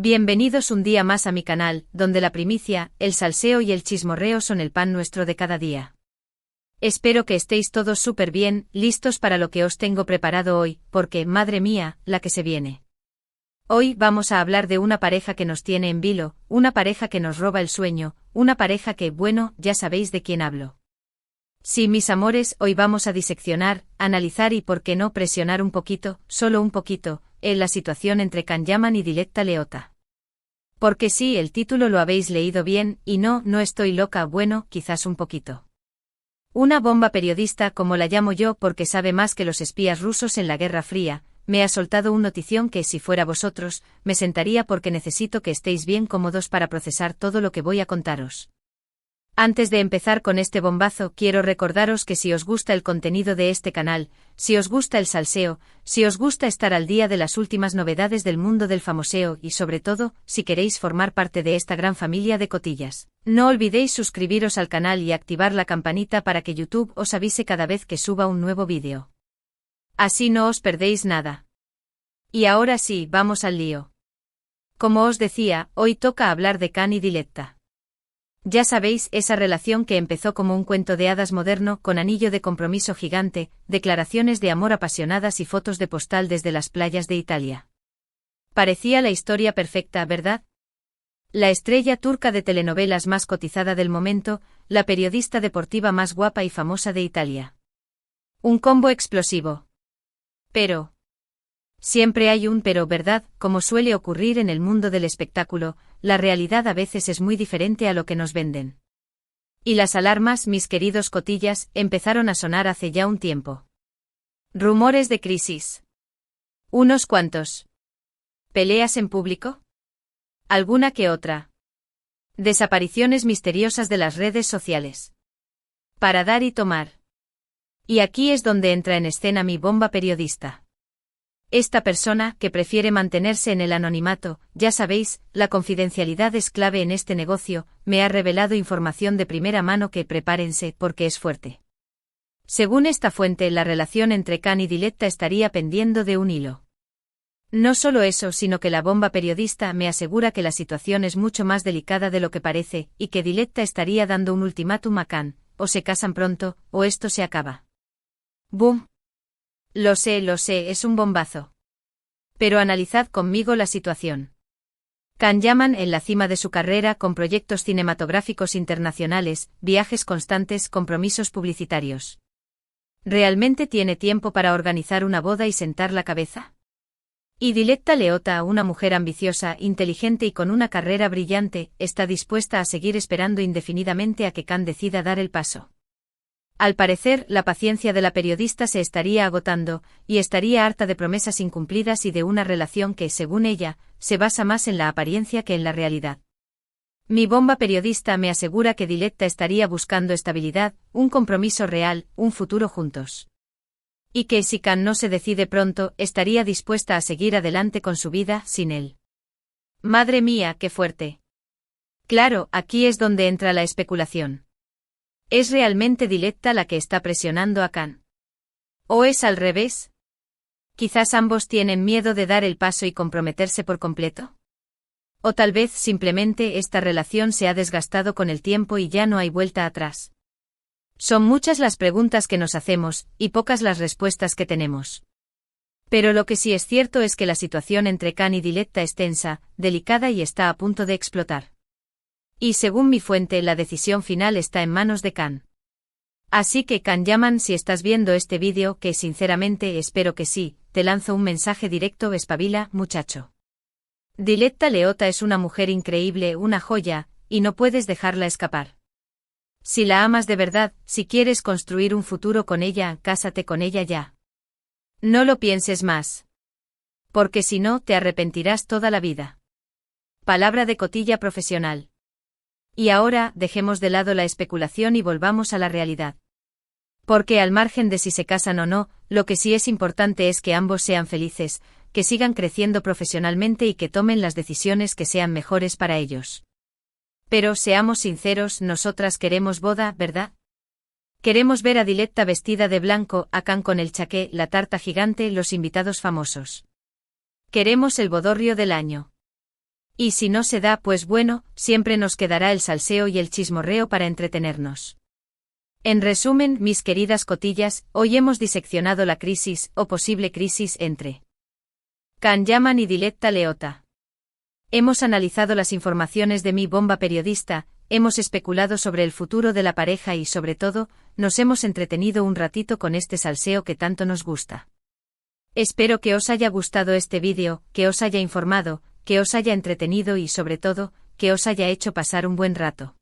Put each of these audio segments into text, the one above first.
Bienvenidos un día más a mi canal, donde la primicia, el salseo y el chismorreo son el pan nuestro de cada día. Espero que estéis todos súper bien, listos para lo que os tengo preparado hoy, porque, madre mía, la que se viene. Hoy vamos a hablar de una pareja que nos tiene en vilo, una pareja que nos roba el sueño, una pareja que, bueno, ya sabéis de quién hablo. Sí, mis amores, hoy vamos a diseccionar, analizar y por qué no presionar un poquito, solo un poquito, en la situación entre Can Yaman y Diletta Leotta. Porque sí, el título lo habéis leído bien, y no estoy loca, bueno, quizás un poquito. Una bomba periodista, como la llamo yo porque sabe más que los espías rusos en la Guerra Fría, me ha soltado una notición que si fuera vosotros, me sentaría porque necesito que estéis bien cómodos para procesar todo lo que voy a contaros. Antes de empezar con este bombazo, quiero recordaros que si os gusta el contenido de este canal, si os gusta el salseo, si os gusta estar al día de las últimas novedades del mundo del famoseo y sobre todo, si queréis formar parte de esta gran familia de cotillas, no olvidéis suscribiros al canal y activar la campanita para que YouTube os avise cada vez que suba un nuevo vídeo. Así no os perdéis nada. Y ahora sí, vamos al lío. Como os decía, hoy toca hablar de Can y Diletta. Ya sabéis, esa relación que empezó como un cuento de hadas moderno con anillo de compromiso gigante, declaraciones de amor apasionadas y fotos de postal desde las playas de Italia. Parecía la historia perfecta, ¿verdad? La estrella turca de telenovelas más cotizada del momento, la periodista deportiva más guapa y famosa de Italia. Un combo explosivo. Pero siempre hay un pero, ¿verdad? Como suele ocurrir en el mundo del espectáculo, la realidad a veces es muy diferente a lo que nos venden. Y las alarmas, mis queridos cotillas, empezaron a sonar hace ya un tiempo. Rumores de crisis. Unos cuantos. ¿Peleas en público? Alguna que otra. Desapariciones misteriosas de las redes sociales. Para dar y tomar. Y aquí es donde entra en escena mi bomba periodista. Esta persona, que prefiere mantenerse en el anonimato, ya sabéis, la confidencialidad es clave en este negocio, me ha revelado información de primera mano que prepárense porque es fuerte. Según esta fuente, la relación entre Can y Diletta estaría pendiendo de un hilo. No solo eso, sino que la bomba periodista me asegura que la situación es mucho más delicada de lo que parece, y que Diletta estaría dando un ultimátum a Can, o se casan pronto, o esto se acaba. ¡Bum! Lo sé, es un bombazo. Pero analizad conmigo la situación. Can Yaman en la cima de su carrera con proyectos cinematográficos internacionales, viajes constantes, compromisos publicitarios. ¿Realmente tiene tiempo para organizar una boda y sentar la cabeza? Y Diletta Leotta, una mujer ambiciosa, inteligente y con una carrera brillante, está dispuesta a seguir esperando indefinidamente a que Can decida dar el paso. Al parecer, la paciencia de la periodista se estaría agotando, y estaría harta de promesas incumplidas y de una relación que, según ella, se basa más en la apariencia que en la realidad. Mi bomba periodista me asegura que Diletta estaría buscando estabilidad, un compromiso real, un futuro juntos. Y que si Can no se decide pronto, estaría dispuesta a seguir adelante con su vida sin él. Madre mía, qué fuerte. Claro, aquí es donde entra la especulación. ¿Es realmente Diletta la que está presionando a Can? ¿O es al revés? Quizás ambos tienen miedo de dar el paso y comprometerse por completo. O tal vez simplemente esta relación se ha desgastado con el tiempo y ya no hay vuelta atrás. Son muchas las preguntas que nos hacemos, y pocas las respuestas que tenemos. Pero lo que sí es cierto es que la situación entre Can y Diletta es tensa, delicada y está a punto de explotar. Y según mi fuente, la decisión final está en manos de Can. Así que Can Yaman, si estás viendo este vídeo, que sinceramente espero que sí, te lanzo un mensaje directo: espabila, muchacho. Diletta Leotta es una mujer increíble, una joya, y no puedes dejarla escapar. Si la amas de verdad, si quieres construir un futuro con ella, cásate con ella ya. No lo pienses más. Porque si no, te arrepentirás toda la vida. Palabra de cotilla profesional. Y ahora, dejemos de lado la especulación y volvamos a la realidad. Porque al margen de si se casan o no, lo que sí es importante es que ambos sean felices, que sigan creciendo profesionalmente y que tomen las decisiones que sean mejores para ellos. Pero seamos sinceros, nosotras queremos boda, ¿verdad? Queremos ver a Diletta vestida de blanco, a Can con el chaqué, la tarta gigante, los invitados famosos. Queremos el bodorrio del año. Y si no se da, pues bueno, siempre nos quedará el salseo y el chismorreo para entretenernos. En resumen, mis queridas cotillas, hoy hemos diseccionado la crisis, o posible crisis, entre Can Yaman y Diletta Leotta. Hemos analizado las informaciones de mi bomba periodista, hemos especulado sobre el futuro de la pareja y sobre todo, nos hemos entretenido un ratito con este salseo que tanto nos gusta. Espero que os haya gustado este vídeo, que os haya informado, que os haya entretenido y sobre todo, que os haya hecho pasar un buen rato.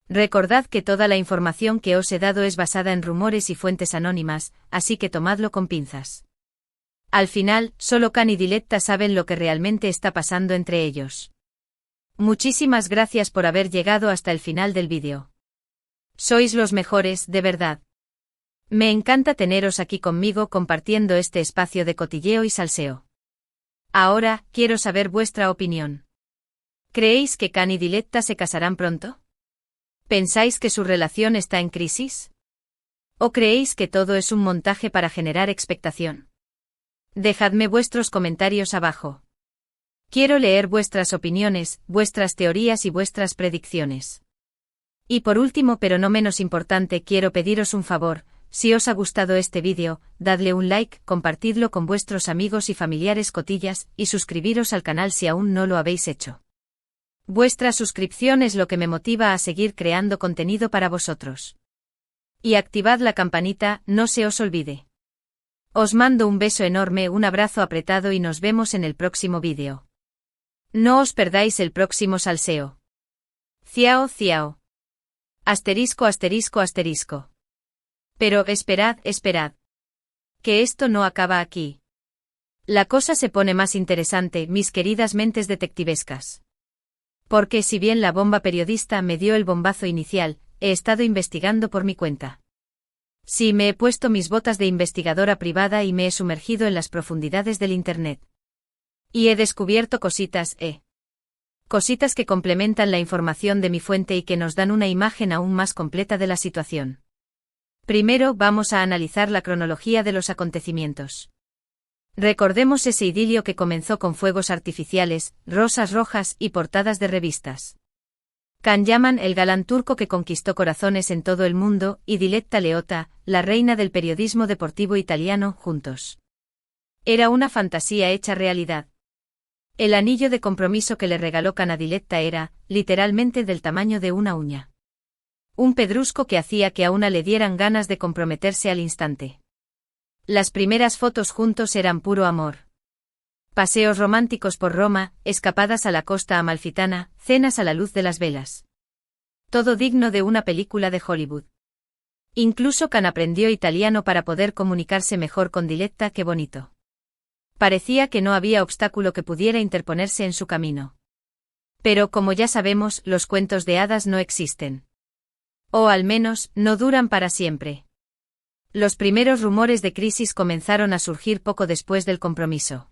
Recordad que toda la información que os he dado es basada en rumores y fuentes anónimas, así que tomadlo con pinzas. Al final, solo Can y Diletta saben lo que realmente está pasando entre ellos. Muchísimas gracias por haber llegado hasta el final del vídeo. Sois los mejores, de verdad. Me encanta teneros aquí conmigo compartiendo este espacio de cotilleo y salseo. Ahora, quiero saber vuestra opinión. ¿Creéis que Can y Diletta se casarán pronto? ¿Pensáis que su relación está en crisis? ¿O creéis que todo es un montaje para generar expectación? Dejadme vuestros comentarios abajo. Quiero leer vuestras opiniones, vuestras teorías y vuestras predicciones. Y por último, pero no menos importante, quiero pediros un favor. Si os ha gustado este vídeo, dadle un like, compartidlo con vuestros amigos y familiares cotillas, y suscribiros al canal si aún no lo habéis hecho. Vuestra suscripción es lo que me motiva a seguir creando contenido para vosotros. Y activad la campanita, no se os olvide. Os mando un beso enorme, un abrazo apretado y nos vemos en el próximo vídeo. No os perdáis el próximo salseo. Ciao, ciao. Asterisco, asterisco, asterisco. Pero esperad, esperad. Que esto no acaba aquí. La cosa se pone más interesante, mis queridas mentes detectivescas. Porque si bien la bomba periodista me dio el bombazo inicial, he estado investigando por mi cuenta. Sí, me he puesto mis botas de investigadora privada y me he sumergido en las profundidades del Internet. Y he descubierto cositas, cositas que complementan la información de mi fuente y que nos dan una imagen aún más completa de la situación. Primero vamos a analizar la cronología de los acontecimientos. Recordemos ese idilio que comenzó con fuegos artificiales, rosas rojas y portadas de revistas. Can Yaman, el galán turco que conquistó corazones en todo el mundo, y Diletta Leotta, la reina del periodismo deportivo italiano, juntos. Era una fantasía hecha realidad. El anillo de compromiso que le regaló Can a Diletta era, literalmente, del tamaño de una uña. Un pedrusco que hacía que a una le dieran ganas de comprometerse al instante. Las primeras fotos juntos eran puro amor. Paseos románticos por Roma, escapadas a la costa amalfitana, cenas a la luz de las velas. Todo digno de una película de Hollywood. Incluso Can aprendió italiano para poder comunicarse mejor con Diletta. ¡Qué bonito! Parecía que no había obstáculo que pudiera interponerse en su camino. Pero como ya sabemos, los cuentos de hadas no existen. O al menos, no duran para siempre. Los primeros rumores de crisis comenzaron a surgir poco después del compromiso.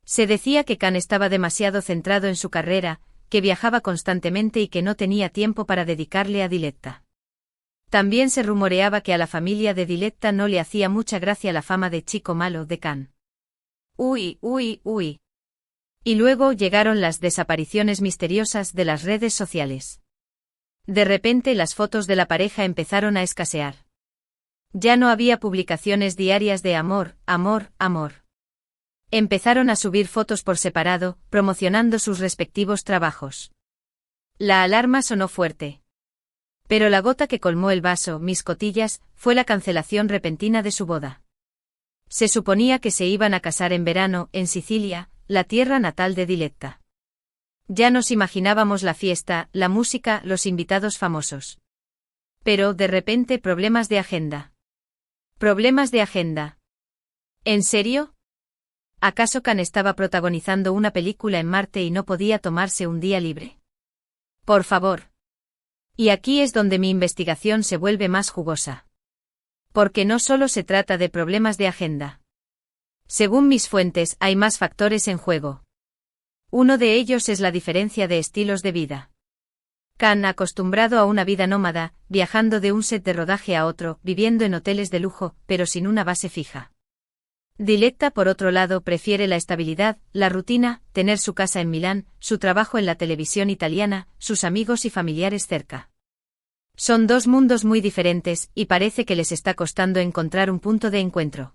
Se decía que Can estaba demasiado centrado en su carrera, que viajaba constantemente y que no tenía tiempo para dedicarle a Diletta. También se rumoreaba que a la familia de Diletta no le hacía mucha gracia la fama de chico malo de Can. Uy, uy, uy. Y luego llegaron las desapariciones misteriosas de las redes sociales. De repente las fotos de la pareja empezaron a escasear. Ya no había publicaciones diarias de amor, amor, amor. Empezaron a subir fotos por separado, promocionando sus respectivos trabajos. La alarma sonó fuerte. Pero la gota que colmó el vaso, mis cotillas, fue la cancelación repentina de su boda. Se suponía que se iban a casar en verano, en Sicilia, la tierra natal de Diletta. Ya nos imaginábamos la fiesta, la música, los invitados famosos. Pero, de repente, problemas de agenda. ¿Problemas de agenda? ¿En serio? ¿Acaso Can estaba protagonizando una película en Marte y no podía tomarse un día libre? Por favor. Y aquí es donde mi investigación se vuelve más jugosa. Porque no solo se trata de problemas de agenda. Según mis fuentes, hay más factores en juego. Uno de ellos es la diferencia de estilos de vida. Can, acostumbrado a una vida nómada, viajando de un set de rodaje a otro, viviendo en hoteles de lujo, pero sin una base fija. Diletta, por otro lado, prefiere la estabilidad, la rutina, tener su casa en Milán, su trabajo en la televisión italiana, sus amigos y familiares cerca. Son dos mundos muy diferentes, y parece que les está costando encontrar un punto de encuentro.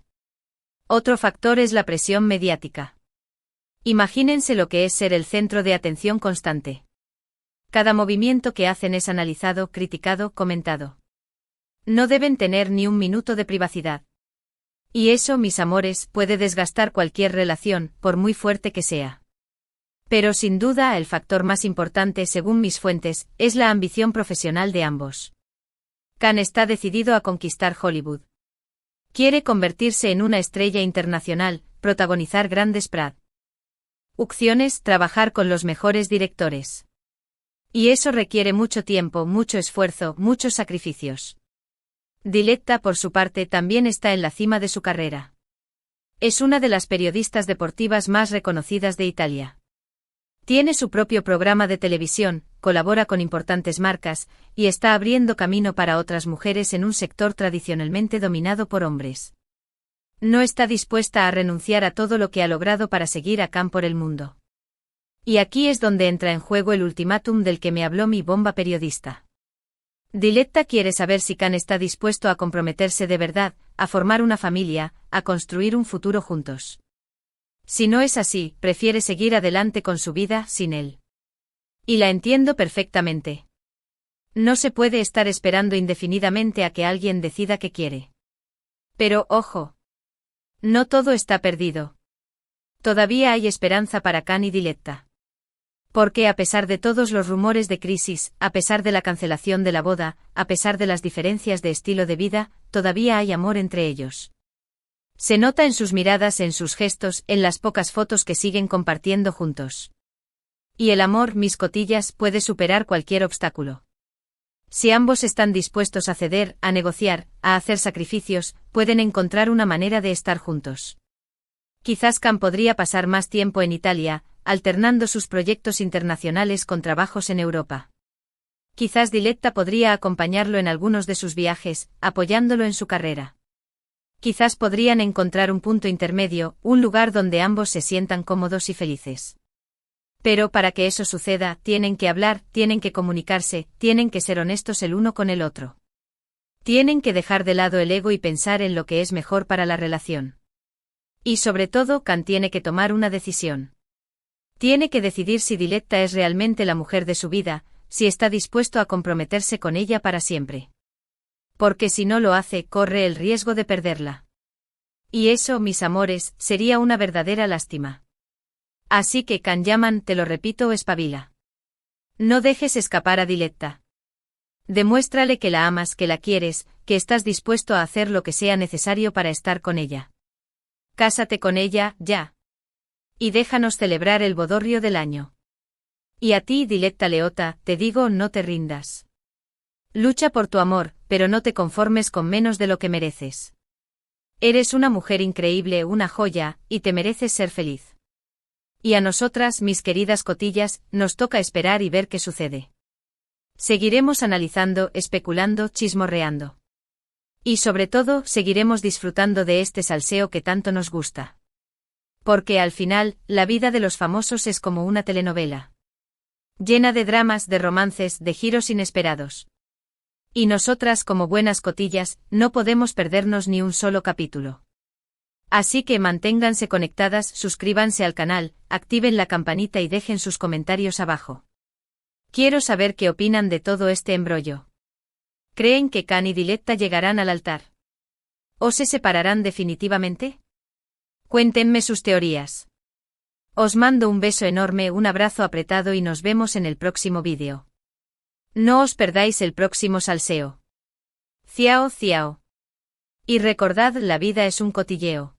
Otro factor es la presión mediática. Imagínense lo que es ser el centro de atención constante. Cada movimiento que hacen es analizado, criticado, comentado. No deben tener ni un minuto de privacidad. Y eso, mis amores, puede desgastar cualquier relación, por muy fuerte que sea. Pero sin duda el factor más importante, según mis fuentes, es la ambición profesional de ambos. Khan está decidido a conquistar Hollywood. Quiere convertirse en una estrella internacional, protagonizar grandes producciones, trabajar con los mejores directores. Y eso requiere mucho tiempo, mucho esfuerzo, muchos sacrificios. Diletta, por su parte, también está en la cima de su carrera. Es una de las periodistas deportivas más reconocidas de Italia. Tiene su propio programa de televisión, colabora con importantes marcas, y está abriendo camino para otras mujeres en un sector tradicionalmente dominado por hombres. No está dispuesta a renunciar a todo lo que ha logrado para seguir a Khan por el mundo. Y aquí es donde entra en juego el ultimátum del que me habló mi bomba periodista. Diletta quiere saber si Khan está dispuesto a comprometerse de verdad, a formar una familia, a construir un futuro juntos. Si no es así, prefiere seguir adelante con su vida sin él. Y la entiendo perfectamente. No se puede estar esperando indefinidamente a que alguien decida qué quiere. Pero, ojo. No todo está perdido. Todavía hay esperanza para Khan y Diletta. Porque a pesar de todos los rumores de crisis, a pesar de la cancelación de la boda, a pesar de las diferencias de estilo de vida, todavía hay amor entre ellos. Se nota en sus miradas, en sus gestos, en las pocas fotos que siguen compartiendo juntos. Y el amor, mis cotillas, puede superar cualquier obstáculo. Si ambos están dispuestos a ceder, a negociar, a hacer sacrificios, pueden encontrar una manera de estar juntos. Quizás Khan podría pasar más tiempo en Italia, alternando sus proyectos internacionales con trabajos en Europa. Quizás Diletta podría acompañarlo en algunos de sus viajes, apoyándolo en su carrera. Quizás podrían encontrar un punto intermedio, un lugar donde ambos se sientan cómodos y felices. Pero para que eso suceda, tienen que hablar, tienen que comunicarse, tienen que ser honestos el uno con el otro. Tienen que dejar de lado el ego y pensar en lo que es mejor para la relación. Y sobre todo, Khan tiene que tomar una decisión. Tiene que decidir si Diletta es realmente la mujer de su vida, si está dispuesto a comprometerse con ella para siempre. Porque si no lo hace, corre el riesgo de perderla. Y eso, mis amores, sería una verdadera lástima. Así que Khan Yaman, te lo repito, espabila. No dejes escapar a Diletta. Demuéstrale que la amas, que la quieres, que estás dispuesto a hacer lo que sea necesario para estar con ella. Cásate con ella, ya. Y déjanos celebrar el bodorrio del año. Y a ti, Diletta Leotta, te digo, no te rindas. Lucha por tu amor, pero no te conformes con menos de lo que mereces. Eres una mujer increíble, una joya, y te mereces ser feliz. Y a nosotras, mis queridas cotillas, nos toca esperar y ver qué sucede. Seguiremos analizando, especulando, chismorreando. Y sobre todo, seguiremos disfrutando de este salseo que tanto nos gusta. Porque al final, la vida de los famosos es como una telenovela. Llena de dramas, de romances, de giros inesperados. Y nosotras, como buenas cotillas, no podemos perdernos ni un solo capítulo. Así que manténganse conectadas, suscríbanse al canal, activen la campanita y dejen sus comentarios abajo. Quiero saber qué opinan de todo este embrollo. ¿Creen que Khan y Diletta llegarán al altar? ¿O se separarán definitivamente? Cuéntenme sus teorías. Os mando un beso enorme, un abrazo apretado y nos vemos en el próximo vídeo. No os perdáis el próximo salseo. Ciao, ciao. Y recordad, la vida es un cotilleo.